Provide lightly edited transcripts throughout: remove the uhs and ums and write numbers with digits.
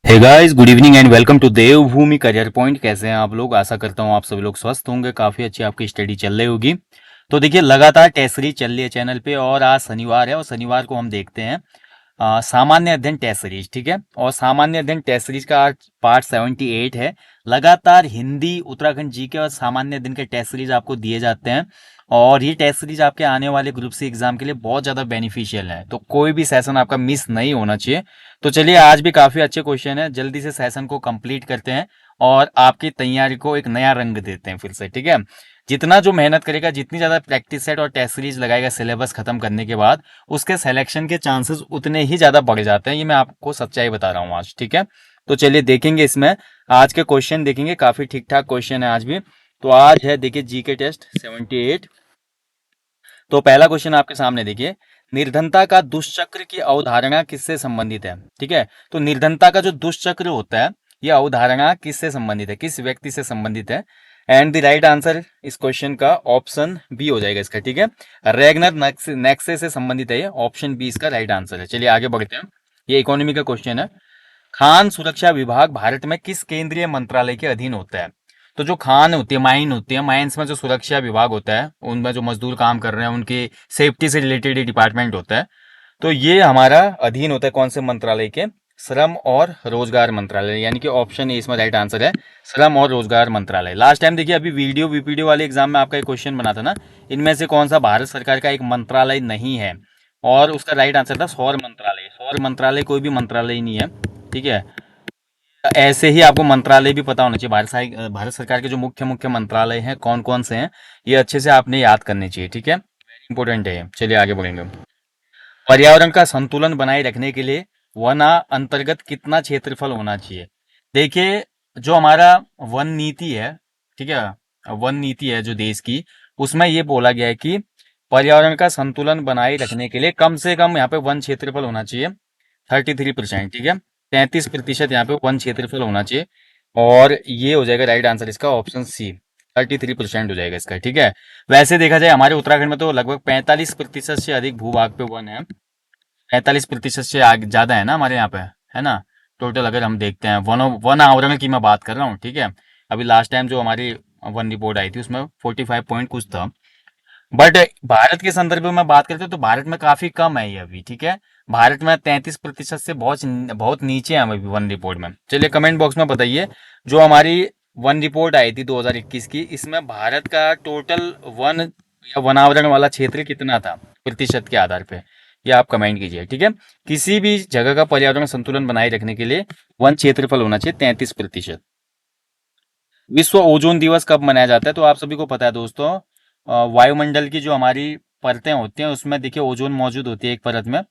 Hey guys, good evening and welcome to Devbhoomi career point. कैसे हैं आप लोग? आशा करता हूँ आप सभी लोग स्वस्थ होंगे। काफ़ी अच्छी आपकी स्टडी चल रही होगी। तो देखिए, लगातार टेस्ट सीरीज चल रही है चैनल पे और आज शनिवार है और शनिवार को हम देखते हैं सामान्य अध्ययन टेस्ट सीरीज। ठीक है, और सामान्य अध्ययन टेस्ट सीरीज का आज पार्ट 78 है। लगातार हिंदी, उत्तराखंड जीके और सामान्य अध्ययन के टेस्ट सीरीज आपको दिए जाते हैं और ये टेस्ट सीरीज आपके आने वाले ग्रुप सी एग्जाम के लिए बहुत ज़्यादा बेनिफिशियल है, तो कोई भी सेशन आपका मिस नहीं होना चाहिए। तो चलिए, आज भी काफ़ी अच्छे क्वेश्चन है, जल्दी से सेशन को कंप्लीट करते हैं और आपकी तैयारी को एक नया रंग देते हैं फिर से। ठीक है, जितना जो मेहनत करेगा, जितनी ज़्यादा प्रैक्टिस सेट और टेस्ट सीरीज लगाएगा सिलेबस खत्म करने के बाद, उसके सिलेक्शन के चांसेस उतने ही ज़्यादा बढ़ जाते हैं। ये मैं आपको सच्चाई बता रहा हूँ आज। ठीक है, तो चलिए देखेंगे इसमें आज के क्वेश्चन। देखेंगे, काफ़ी ठीक ठाक क्वेश्चन है आज भी। तो आज है देखिए जीके टेस्ट 78। तो पहला क्वेश्चन आपके सामने देखिए, निर्धनता का दुष्चक्र की अवधारणा किससे संबंधित है? ठीक है, तो निर्धनता का जो दुष्चक्र होता है, यह अवधारणा किससे संबंधित है, किस व्यक्ति से संबंधित है? एंड द राइट आंसर इस क्वेश्चन का ऑप्शन बी हो जाएगा इसका। ठीक है, रेगनर नेक्से से संबंधित है, ये ऑप्शन बी इसका राइट आंसर है। चलिए आगे बढ़ते हैं। ये इकोनॉमी का क्वेश्चन है। खान सुरक्षा विभाग भारत में किस केंद्रीय मंत्रालय के अधीन होता है? तो जो खान होती है, माइन होती है, माइंस में जो सुरक्षा विभाग होता है, उनमें जो मजदूर काम कर रहे हैं उनकी सेफ्टी से रिलेटेड ही डिपार्टमेंट होता है। तो ये हमारा अधीन होता है कौन से मंत्रालय के? श्रम और रोजगार मंत्रालय, यानी कि ऑप्शन ए इसमें राइट आंसर है, श्रम और रोजगार मंत्रालय। लास्ट टाइम देखिए, अभी वीडियो वीपीडीओ वाले एग्जाम में आपका एक क्वेश्चन बना था ना, इनमें से कौन सा भारत सरकार का एक मंत्रालय नहीं है? और उसका राइट आंसर था सौर मंत्रालय। सौर मंत्रालय कोई भी मंत्रालय ही नहीं है। ठीक है, ऐसे ही आपको मंत्रालय भी पता होना चाहिए। भारत सरकार के जो मुख्य मुख्य मंत्रालय हैं कौन कौन से हैं, ये अच्छे से आपने याद करने चाहिए। ठीक है, वेरी इंपॉर्टेंट है ये। चलिए आगे बढ़ेंगे। पर्यावरण का संतुलन बनाए रखने के लिए वन अंतर्गत कितना क्षेत्रफल होना चाहिए? देखिए, जो हमारा वन नीति है, ठीक है, वन नीति है जो देश की, उसमें ये बोला गया है कि पर्यावरण का संतुलन बनाए रखने के लिए कम से कम यहाँ पे वन क्षेत्रफल होना चाहिए 33%। ठीक है, 33% यहाँ पे वन क्षेत्रफल होना चाहिए और ये हो जाएगा राइट आंसर इसका, ऑप्शन सी, 33% हो जाएगा इसका। ठीक है, वैसे देखा जाए हमारे उत्तराखंड में तो लगभग 45% से अधिक भूभाग पे वन है। 45% से आगे ज्यादा है ना हमारे यहाँ पे, है ना? टोटल अगर हम देखते हैं, वन आवरण की मैं बात कर रहा हूँ। ठीक है, अभी लास्ट टाइम जो हमारी वन रिपोर्ट आई थी उसमें 45 पॉइंट कुछ था, बट भारत के संदर्भ में बात करते हैं तो भारत में काफी कम है ये अभी। ठीक है, भारत में 33% से बहुत बहुत नीचे है हम अभी वन रिपोर्ट में। चलिए कमेंट बॉक्स में बताइए, जो हमारी वन रिपोर्ट आई थी 2021 की, इसमें भारत का टोटल वन या वनावरण वाला क्षेत्र कितना था प्रतिशत के आधार पे, ये आप कमेंट कीजिए। ठीक है, किसी भी जगह का पर्यावरण संतुलन बनाए रखने के लिए वन क्षेत्रफल होना चाहिए 33%। विश्व ओजोन दिवस कब मनाया जाता है? तो आप सभी को पता है दोस्तों, वायुमंडल की जो हमारी परतें होती हैं उसमें देखिए ओजोन मौजूद होती है एक परत में,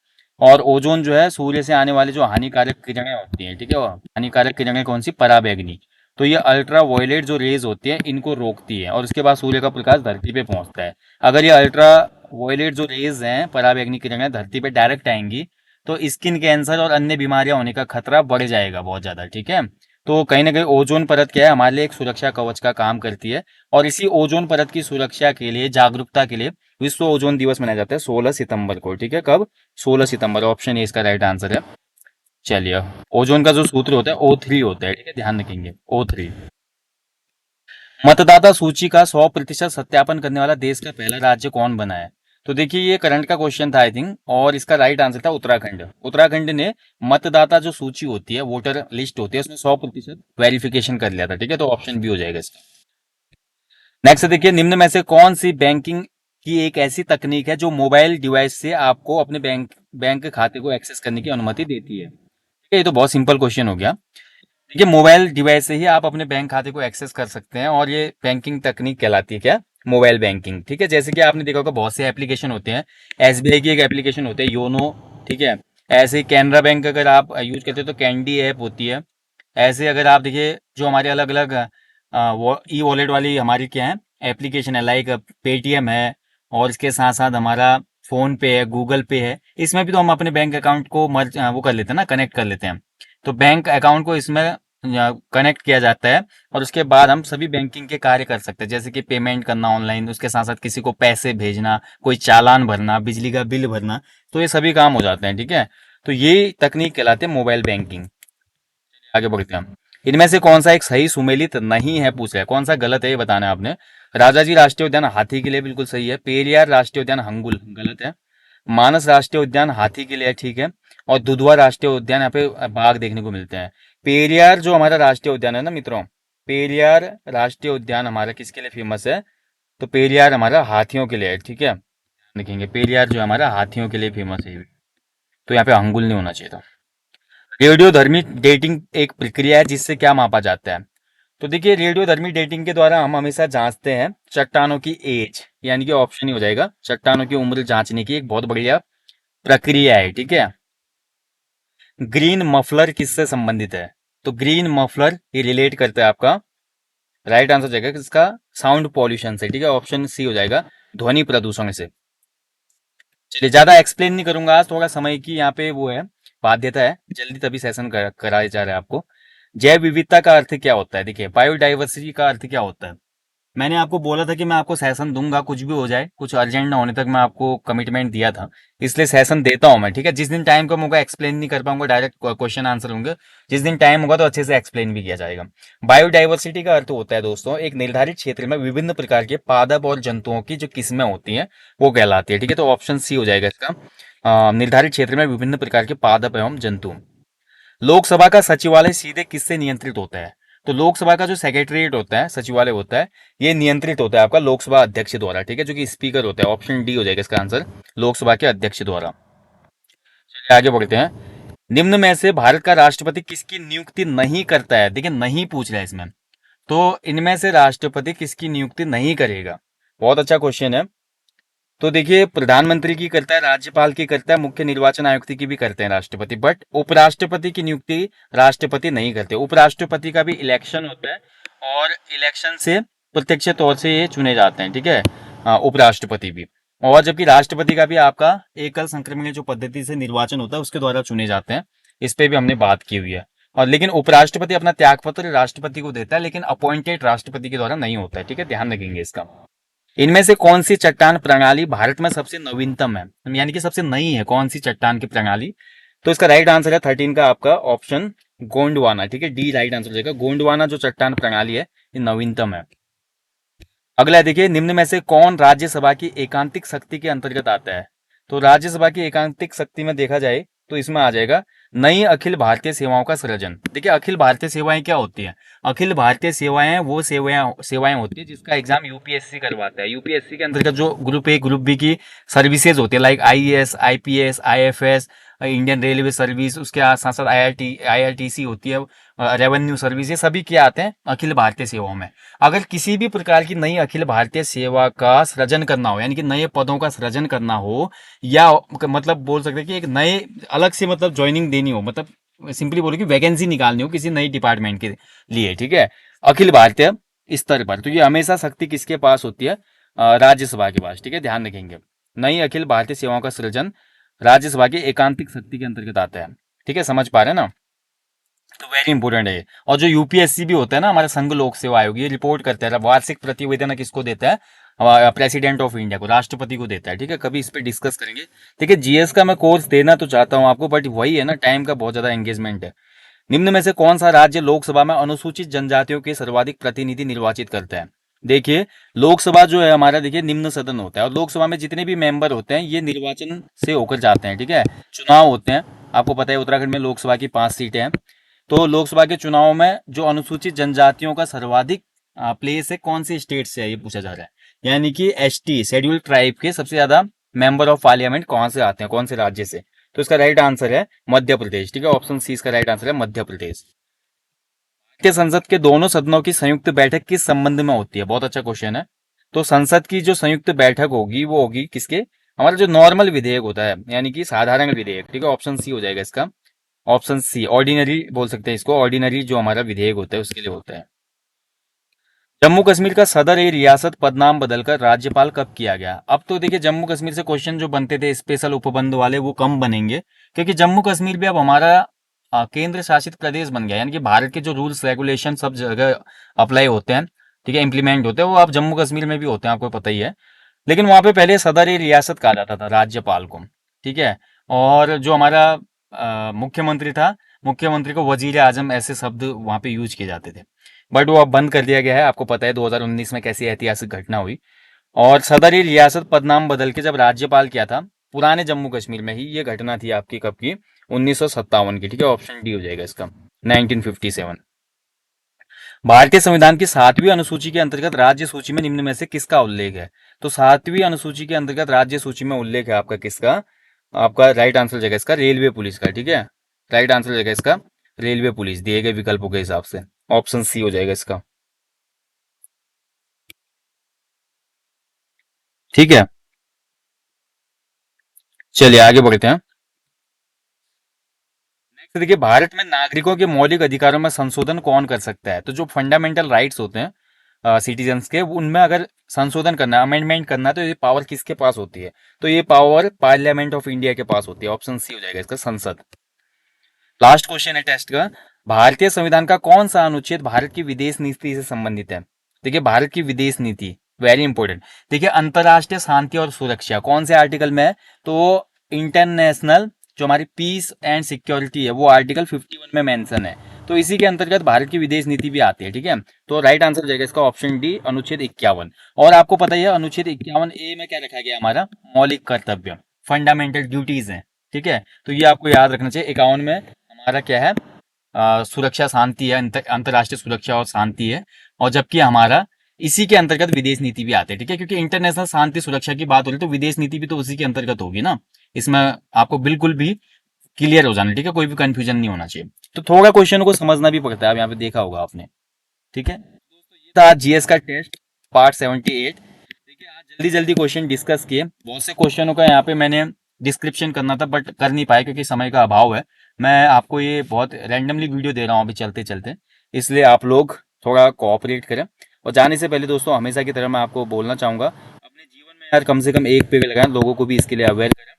और ओजोन जो है सूर्य से आने वाली जो हानिकारक किरणें होती हैं, ठीक है, वो हानिकारक किरणें कौन सी? पराबैंगनी। तो ये अल्ट्रा वायलेट जो रेज होती है इनको रोकती है और उसके बाद सूर्य का प्रकाश धरती पे पहुंचता है। अगर ये अल्ट्रा वायलेट जो रेज हैं, पराबैंगनी किरणें धरती पे डायरेक्ट आएंगी तो स्किन कैंसर और अन्य बीमारियां होने का खतरा बढ़ जाएगा बहुत ज्यादा। ठीक है, तो कहीं ना कहीं ओजोन परत क्या है, हमारे लिए एक सुरक्षा कवच का काम करती है और इसी ओजोन परत की सुरक्षा के लिए, जागरूकता के लिए विश्व ओजोन दिवस मनाया जाता है 16 सितंबर को। ठीक है, कब? 16 सितंबर, ऑप्शन ए इसका राइट आंसर है। चलिए, ओजोन का जो सूत्र होता है O3 होता है। ठीक है, ध्यान रखेंगे O3। मतदाता सूची का 100% सत्यापन करने वाला देश का पहला राज्य कौन बना है? तो देखिए, ये करंट का क्वेश्चन था आई थिंक, और इसका राइट आंसर था उत्तराखंड। उत्तराखंड ने मतदाता जो सूची होती है, वोटर लिस्ट होती है, उसमें 100% वेरिफिकेशन कर लिया था। ठीक है, तो ऑप्शन बी हो जाएगा इसका। नेक्स्ट देखिए, निम्न में से कौन सी बैंकिंग की एक ऐसी तकनीक है जो मोबाइल डिवाइस से आपको अपने बैंक बैंक खाते को एक्सेस करने की अनुमति देती है? ठीक है, ये तो बहुत सिंपल क्वेश्चन हो गया। देखिए, मोबाइल डिवाइस से ही आप अपने बैंक खाते को एक्सेस कर सकते हैं और ये बैंकिंग तकनीक कहलाती है क्या? Mobile banking. ठीक है, जैसे कि आपने देखा होगा बहुत से एप्लीकेशन होते हैं, एसबीआई की एक एप्लीकेशन होती है योनो। ठीक है, ऐसे ही कैनरा बैंक अगर आप यूज करते हो तो कैंडी ऐप होती है। ऐसे अगर आप देखिए, जो हमारे अलग अलग वो ई वॉलेट वाली हमारी क्या है एप्लीकेशन है, लाइक पेटीएम है, और इसके साथ साथ हमारा फोन पे है, गूगल पे है, इसमें भी तो हम अपने बैंक अकाउंट को मर्ज वो कर लेते हैं ना, कनेक्ट कर लेते हैं। तो बैंक अकाउंट को इसमें कनेक्ट किया जाता है और उसके बाद हम सभी बैंकिंग के कार्य कर सकते हैं, जैसे कि पेमेंट करना ऑनलाइन, उसके साथ साथ किसी को पैसे भेजना, कोई चालान भरना, बिजली का बिल भरना, तो ये सभी काम हो जाते हैं। ठीक है, तो ये तकनीक कहलाते हैं मोबाइल बैंकिंग। आगे बढ़ते हैं। इनमें से कौन सा एक सही सुमेलित नहीं है पूछ रहा है, कौन सा गलत है ये बताना है आपने। राजाजी राष्ट्रीय उद्यान हाथी के लिए बिल्कुल सही है। पेरियार राष्ट्रीय उद्यान हंगुल गलत है। मानस राष्ट्रीय उद्यान हाथी के लिए है, ठीक है। और दुधवा राष्ट्रीय उद्यान यहाँ पे बाघ देखने को मिलते हैं। पेरियार जो हमारा राष्ट्रीय उद्यान है ना मित्रों, पेरियार राष्ट्रीय उद्यान हमारा किसके लिए फेमस है, तो पेरियार हमारा हाथियों के लिए है, ठीक है। देखेंगे पेरियार जो हमारा हाथियों के लिए फेमस है, तो यहाँ पे अंगुल नहीं होना चाहिए था। रेडियोधर्मी डेटिंग एक प्रक्रिया है जिससे क्या मापा जाता है, तो देखिए रेडियोधर्मी डेटिंग के द्वारा हम हमेशा जांचते हैं चट्टानों की एज, यानी कि ऑप्शन ही हो जाएगा चट्टानों की उम्र जांचने की एक बहुत बढ़िया प्रक्रिया है, ठीक है। ग्रीन मफलर किससे संबंधित है, तो ग्रीन मफलर ये रिलेट करता है आपका, राइट आंसर जाएगा किसका, साउंड पॉल्यूशन से, ठीक है। ऑप्शन सी हो जाएगा ध्वनि प्रदूषण से। चलिए ज्यादा एक्सप्लेन नहीं करूंगा, आज थोड़ा समय की यहाँ पे वो है, बाध्यता है, जल्दी तभी सेशन कराया जा रहा है आपको। जैव विविधता का अर्थ क्या होता है, देखिए बायोडाइवर्सिटी का अर्थ क्या होता है। मैंने आपको बोला था कि मैं आपको सेशन दूंगा, कुछ भी हो जाए, कुछ अर्जेंट ना होने तक मैं आपको कमिटमेंट दिया था, इसलिए सेशन देता हूं मैं, ठीक है। जिस दिन टाइम कम होगा एक्सप्लेन नहीं कर पाऊंगा, डायरेक्ट क्वेश्चन आंसर होंगे। जिस दिन टाइम होगा तो अच्छे से एक्सप्लेन भी किया जाएगा। बायोडाइवर्सिटी का अर्थ होता है दोस्तों एक निर्धारित क्षेत्र में विभिन्न प्रकार के पादप और जंतुओं की जो किस्में होती हैं वो कहलाती है, ठीक है। तो ऑप्शन सी हो जाएगा इसका, निर्धारित क्षेत्र में विभिन्न प्रकार के पादप एवं जंतु। लोकसभा का सचिवालय सीधे किससे नियंत्रित होता है, तो लोकसभा का जो सेक्रेटरीट होता है, सचिवालय होता है, ये नियंत्रित होता है आपका लोकसभा अध्यक्ष द्वारा, ठीक है, जो कि स्पीकर होता है। ऑप्शन डी हो जाएगा इसका आंसर, लोकसभा के अध्यक्ष द्वारा। चलिए आगे बढ़ते हैं। निम्न में से भारत का राष्ट्रपति किसकी नियुक्ति नहीं करता है, देखिए नहीं पूछ रहा है इसमें, तो इनमें से राष्ट्रपति किसकी नियुक्ति नहीं करेगा, बहुत अच्छा क्वेश्चन है। तो देखिए प्रधानमंत्री की करता है, राज्यपाल की करता है, मुख्य निर्वाचन आयुक्त की भी करते हैं राष्ट्रपति, बट उपराष्ट्रपति की नियुक्ति राष्ट्रपति नहीं करते। उपराष्ट्रपति का भी इलेक्शन होता है और इलेक्शन से प्रत्यक्ष तौर से ये चुने जाते हैं, ठीक है, उपराष्ट्रपति भी। और जबकि राष्ट्रपति का भी आपका एकल संक्रमण जो पद्धति से निर्वाचन होता है उसके द्वारा चुने जाते हैं, इस पे भी हमने बात की हुई है। और लेकिन उपराष्ट्रपति अपना त्यागपत्र राष्ट्रपति को देता है, लेकिन अपॉइंटेड राष्ट्रपति के द्वारा नहीं होता है, ठीक है, ध्यान रखेंगे इसका। इनमें से कौन सी चट्टान प्रणाली भारत में सबसे नवीनतम है, यानी कि सबसे नई है कौन सी चट्टान की प्रणाली, तो इसका राइट आंसर है 13 का आपका ऑप्शन गोंडवाना, ठीक है, डी राइट आंसर हो जाएगा। गोंडवाना जो चट्टान प्रणाली है ये नवीनतम है। अगला देखिए निम्न में से कौन राज्यसभा की एकांतिक शक्ति के अंतर्गत आता है, तो राज्यसभा की एकांतिक शक्ति में देखा जाए तो इसमें आ जाएगा नई अखिल भारतीय सेवाओं का सृजन। देखिए अखिल भारतीय सेवाएं क्या होती है, अखिल भारतीय सेवाएं वो सेवाएं होती है जिसका एग्जाम यूपीएससी करवाता है। यूपीएससी के अंतर्गत जो ग्रुप ए ग्रुप बी की सर्विसेज होती है, like IAS IPS IFS, Indian railway service, उसके साथ साथ आईआरटीसी होती है, रेवेन्यू सर्विस, ये सभी क्या आते हैं अखिल भारतीय सेवाओं में। अगर किसी भी प्रकार की नई अखिल भारतीय सेवा का सृजन करना हो, यानी कि नए पदों का सृजन करना हो, या मतलब बोल सकते हैं कि एक नए अलग से मतलब ज्वाइनिंग देनी हो, मतलब सिंपली बोलो कि वैकेंसी निकालनी हो किसी नई डिपार्टमेंट के लिए, ठीक है, अखिल भारतीय स्तर पर, तो ये हमेशा शक्ति किसके पास होती है, राज्यसभा के पास, ठीक है, ध्यान रखेंगे। नई अखिल भारतीय सेवाओं का सृजन राज्यसभा की एकांतिक शक्ति के अंतर्गत आता है, ठीक है, समझ पा रहे हैं ना, तो वेरी इंपॉर्टेंट है ये। और जो यूपीएससी भी होता है ना हमारा संघ लोक सेवा आयोग, ये रिपोर्ट करता है वार्षिक प्रतिवेदन किसको देता है, प्रेसिडेंट ऑफ इंडिया को, राष्ट्रपति को देता है, ठीक है, कभी इस पे डिस्कस करेंगे। देखिए जीएस का मैं कोर्स देना तो चाहता हूँ आपको, बट वही है ना, टाइम का बहुत ज्यादा एंगेजमेंट है। निम्न में से कौन सा राज्य लोकसभा में अनुसूचित जनजातियों के सर्वाधिक प्रतिनिधि निर्वाचित करता है, देखिए लोकसभा जो है हमारा, देखिए निम्न सदन होता है, और लोकसभा में जितने भी मेंबर होते हैं ये निर्वाचन से होकर जाते हैं, ठीक है, चुनाव होते हैं। आपको पता है उत्तराखंड में लोकसभा की 5 सीटें हैं, तो लोकसभा के चुनाव में जो अनुसूचित जनजातियों का सर्वाधिक प्लेस है कौन सी स्टेट से है ये पूछा जा रहा है, यानी कि एसटी शेड्यूल्ड ट्राइब के सबसे ज्यादा मेंबर ऑफ पार्लियामेंट कौन से आते हैं, कौन से राज्य से, तो इसका राइट आंसर है मध्य प्रदेश, ठीक है, ऑप्शन सी इसका राइट आंसर है मध्य प्रदेश। भारतीय संसद के दोनों सदनों की संयुक्त बैठक किस संबंध में होती है, बहुत अच्छा क्वेश्चन है। तो संसद की जो संयुक्त बैठक होगी वो होगी किसके, हमारा जो नॉर्मल विधेयक होता है, यानी कि साधारण विधेयक, ठीक है, ऑप्शन सी हो जाएगा इसका, ऑप्शन सी ऑर्डिनरी बोल सकते हैं इसको, ऑर्डिनरी जो हमारा विधेयक होता है उसके लिए होता है। जम्मू कश्मीर का सदर ए रियासत पदनाम बदलकर राज्यपाल कब किया गया, अब तो देखिए जम्मू कश्मीर से क्वेश्चन जो बनते थे स्पेशल उपबंध वाले वो कम बनेंगे, क्योंकि जम्मू कश्मीर भी अब हमारा केंद्र शासित प्रदेश बन गया, यानी कि भारत के जो रूल्स रेगुलेशन सब जगह अप्लाई होते हैं, ठीक है, इंप्लीमेंट होते हैं, वो अब जम्मू कश्मीर में भी होते हैं, आपको पता ही है। लेकिन वहां पे पहले सदर ए रियासत कहा जाता था राज्यपाल को, ठीक है। और जो हमारा मुख्यमंत्री था मुख्यमंत्री को वजीर आजम ऐसे शब्द वहां पे यूज किए जाते थे, बट वो अब बंद कर दिया गया है। आपको पता है 2019 में कैसी ऐतिहासिक घटना हुई। और सदरी रियासत पदनाम बदल के जब राज्यपाल किया था पुराने जम्मू कश्मीर में ही, ये घटना थी आपकी कब की, 1957 की। ठीक है, ऑप्शन डी हो जाएगा इसका, 1957। भारतीय संविधान की 7वीं अनुसूची के अंतर्गत राज्य सूची में निम्न में से किसका उल्लेख है? तो 7वीं अनुसूची के अंतर्गत राज्य सूची में उल्लेख है आपका किसका? आपका राइट आंसर हो जाएगा इसका रेलवे पुलिस का। ठीक है, राइट आंसर हो जाएगा इसका रेलवे पुलिस, दिए गए विकल्पों के हिसाब से। ऑप्शन सी हो जाएगा इसका। ठीक है, चलिए आगे बढ़ते हैं। नेक्स्ट देखिए, भारत में नागरिकों के मौलिक अधिकारों में संशोधन कौन कर सकता है? तो जो फंडामेंटल राइट्स होते हैं सिटीजन्स के, उनमें अगर संशोधन करना है, अमेंडमेंट करना है, तो ये पावर किसके पास होती है? तो ये पावर पार्लियामेंट ऑफ इंडिया के पास होती है। ऑप्शन सी हो जाएगा इसका, संसद। लास्ट क्वेश्चन है टेस्ट का। भारतीय संविधान का कौन सा अनुच्छेद भारत की विदेश नीति से संबंधित है? देखिए, भारत की विदेश नीति वेरी इंपॉर्टेंट। देखिए, अंतरराष्ट्रीय शांति और सुरक्षा कौन से आर्टिकल में है? तो इंटरनेशनल जो हमारी पीस एंड सिक्योरिटी है, वो आर्टिकल 51 में मेंशन है। तो इसी के अंतर्गत भारत की विदेश नीति भी आती है। ठीक है, तो राइट आंसर हो जाएगा इसका ऑप्शन डी, अनुच्छेद 51। और आपको पता ही है अनुच्छेद 51A में क्या रखा गया हमारा? मौलिक कर्तव्य, फंडामेंटल ड्यूटीज है। ठीक है, तो ये आपको याद रखना चाहिए। 51 में हमारा क्या है? सुरक्षा शांति है, अंतर्राष्ट्रीय सुरक्षा और शांति है। और जबकि हमारा इसी के अंतर्गत विदेश नीति भी आते हैं। ठीक है, क्योंकि इंटरनेशनल शांति सुरक्षा की बात हो रही है, तो विदेश नीति भी तो उसी के अंतर्गत होगी ना। इसमें आपको बिल्कुल भी क्लियर हो जाना। ठीक है, कोई भी कंफ्यूजन नहीं होना चाहिए। तो थोड़ा क्वेश्चन को समझना भी पड़ता है, अब यहाँ पे देखा होगा आपने। ठीक है दोस्तों, ये था आज जीएस का टेस्ट, पार्ट 78। देखिए, आज जल्दी जल्दी क्वेश्चन डिस्कस किए। बहुत से क्वेश्चनों का यहाँ पे मैंने डिस्क्रिप्शन करना था, बट कर नहीं पाया क्योंकि समय का अभाव है। मैं आपको ये बहुत रैंडमली वीडियो दे रहा हूँ अभी चलते चलते, इसलिए आप लोग थोड़ा कोऑपरेट करें। और जाने से पहले दोस्तों, हमेशा की तरह मैं आपको बोलना चाहूँगा, अपने जीवन में यार कम से कम एक पेड़ लगाएं, लोगों को भी इसके लिए अवेयर करें,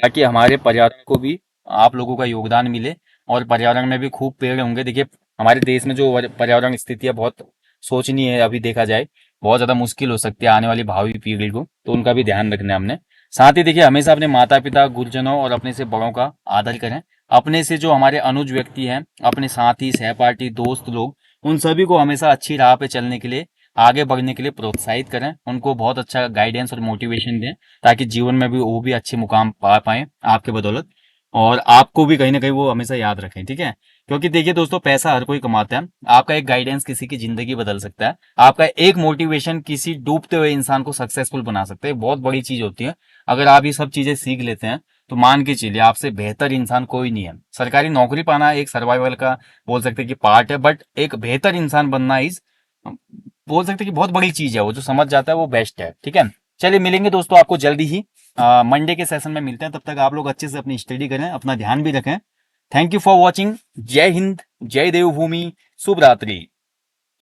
ताकि हमारे पर्यावरण को भी आप लोगों का योगदान मिले और पर्यावरण में भी खूब पेड़ होंगे। देखिए, हमारे देश में जो पर्यावरण स्थिति है बहुत सोचनीय है। अभी देखा जाए बहुत ज़्यादा मुश्किल हो सकती है आने वाली भावी पीढ़ी को, तो उनका भी ध्यान रखना है हमने। साथ ही देखिए, हमेशा अपने माता पिता, गुरुजनों और अपने से बड़ों का आदर करें। अपने से जो हमारे अनुज व्यक्ति हैं, अपने साथी, सहपाठी, दोस्त लोग, उन सभी को हमेशा अच्छी राह पे चलने के लिए, आगे बढ़ने के लिए प्रोत्साहित करें। उनको बहुत अच्छा गाइडेंस और मोटिवेशन दें, ताकि जीवन में भी वो भी अच्छे मुकाम पा पाए आपके बदौलत। और आपको भी कहीं ना कहीं वो हमेशा याद रखें। ठीक है, क्योंकि देखिए दोस्तों, पैसा हर कोई कमाता है, आपका एक गाइडेंस किसी की जिंदगी बदल सकता है। आपका एक मोटिवेशन किसी डूबते हुए इंसान को सक्सेसफुल बना सकता है। बहुत बड़ी चीज होती है। अगर आप ये सब चीजें सीख लेते हैं, तो मान के चलिए आपसे बेहतर इंसान कोई नहीं है। सरकारी नौकरी पाना एक सर्वाइवल का बोल सकते हैं कि पार्ट है, बट एक बेहतर इंसान बनना इज बोल सकते हैं कि बहुत बड़ी चीज है। वो जो समझ जाता है वो बेस्ट है। ठीक है, चलिए मिलेंगे दोस्तों आपको जल्दी ही, मंडे के सेशन में मिलते हैं। तब तक आप लोग अच्छे से अपनी स्टडी करें, अपना ध्यान भी रखें। Thank you for watching. जय हिंद, जय देवभूमि, शुभ रात्रि।